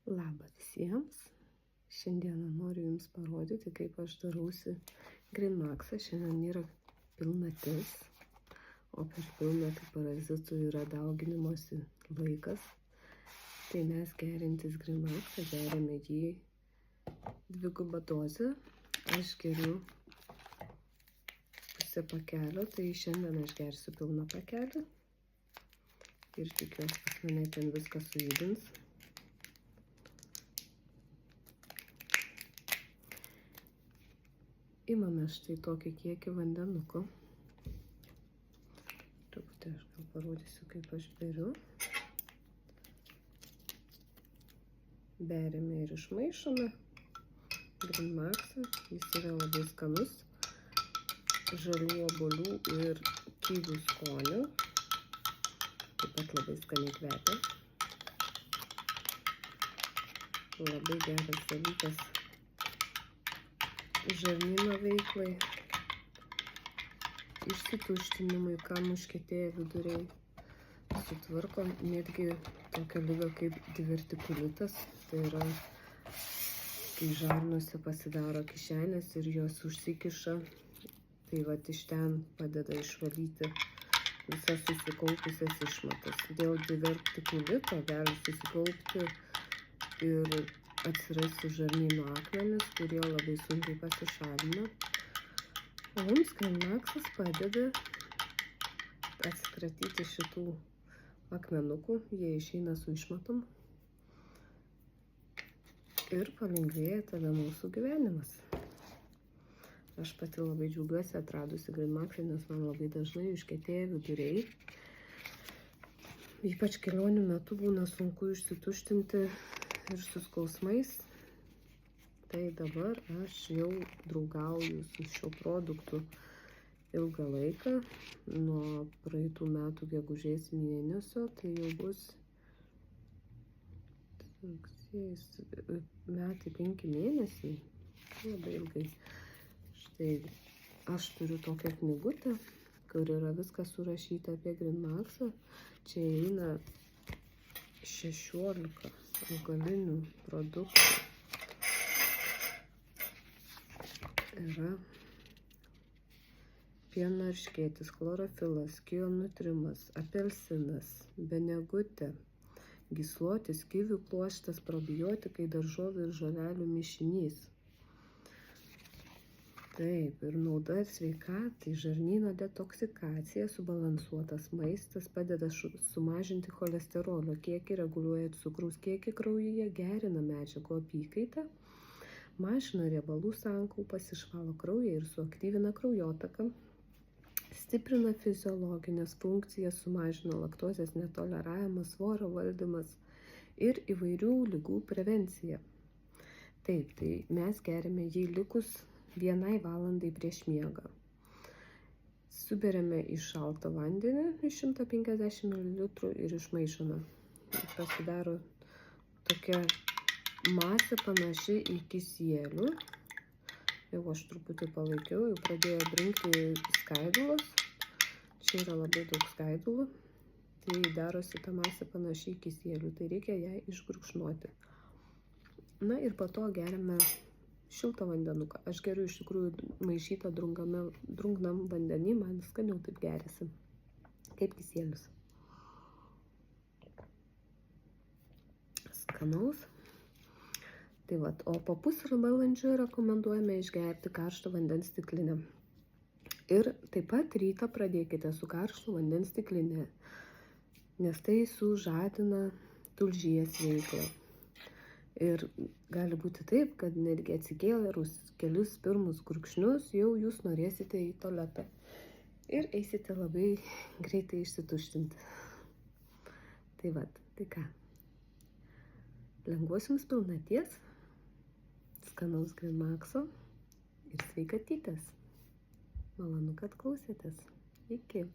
Labą visiems. Šiandieną noriu Jums parodyti, kaip aš darausi Greenmaxą. Šiandien yra pilnatis, o per pilnatį parazitų yra dauginimosi laikas. Tai mes geriantis Greenmaxą, geriame jį 2 dozę. Aš geriu pusę pakelio, tai šiandien aš gersiu pilną pakelį. Ir tikiuosi, pas mane ten viskas sujudins. Imame štai tokį kiekį vandenuko. Truputį aš gal parodysiu, kaip aš beriu. Beriame ir išmaišome Greenmaxą. Jis yra labai skanus. Žalių obuolių ir kivių skonio. Taip pat labai skaniai kvepia. Labai geras dalykas žarnyno veiklai, išsituštinimui, kam užkietėję viduriai, sutvarko netgi tokią ligą kaip divertikulitas. Tai yra, kai žarnose pasidaro kišenės ir jos užsikiša, tai vat iš ten padeda išvalyti visas susikaupusias išmatas. Dėl divertikulito gali susikaupti ir atsirasti žarnyno akmenys, kurie labai sunkiai pasišalina. O mums Greenmaxas padeda atsikratyti šitų akmenukų, jie išeina su išmatom ir palengvėja tada mūsų gyvenimas. Aš pati labai džiaugiuosi atradusi Greenmaxą, nes man labai dažnai užkietėja viduriai. Ypač kelionių metu būna sunku išsituštinti ir su skausmais. Tai dabar aš jau draugauju su šiuo produktu ilgą laiką. Nuo praeitų metų gegužės mėnesio, tai jau bus metai 5 mėnesiai. Labai ilgai. Štai aš turiu tokią knygutę, kur yra viskas surašyta apie Greenmaxą. Čia eina 16 augalinių produktų. Yra pieno erškėtis, chlorofilas, kionutrimas, apelsinas, benegutė, gyslotis, kivių pluoštas, probiotikai, daržovių ir žolelių mišinys. Taip, ir nauda sveikatai, žarnyno detoksikacija, subalansuotas maistas, padeda sumažinti cholesterolio kiekį, reguliuoja cukraus kiekį kraujyje, gerina medžiagų apykaitą, mažina riebalų sankaupas, išvalo kraują ir suaktyvina kraujotaką, stiprina fiziologinės funkcijas, sumažina laktozės netoleravimą, svorio valdymas ir įvairių ligų prevencija. Taip, tai mes geriame jį likus 1 valandai prieš miegą. Suberiame į šaltą vandenį iš 150 ml ir išmaišome. Pasidaro tokia masė panaši į kisielių. Jau aš truputį palaikiau, jau pradėjo brinkti skaidulos. Čia yra labai daug skaidulų. Tai darosi ta masė panaši į kisielių. Tai reikia ją išgurkšnuoti. Na ir po to geriame šiltą vandenuką. Aš geriu iš tikrųjų maišytą drungnam vandenį, man skaniau taip geriasi, kaip kisielius. Skanaus. Tai vat, o po pusvalandžio rekomenduojame išgerti karšto vandens stiklinę. Ir taip pat rytą pradėkite su karšto vandens stiklinė, nes tai sužadina tulžies veiklą. Ir gali būti taip, kad netgi atsikėlus kelius pirmus gurkšnius, jau jūs norėsite į tualetą. Ir eisite labai greitai išsituštinti. Tai vat, tai ką. Lengvos jums pilnaties, skanaus Greenmaxo ir sveikatytės. Malonu, kad klausėtės. Iki.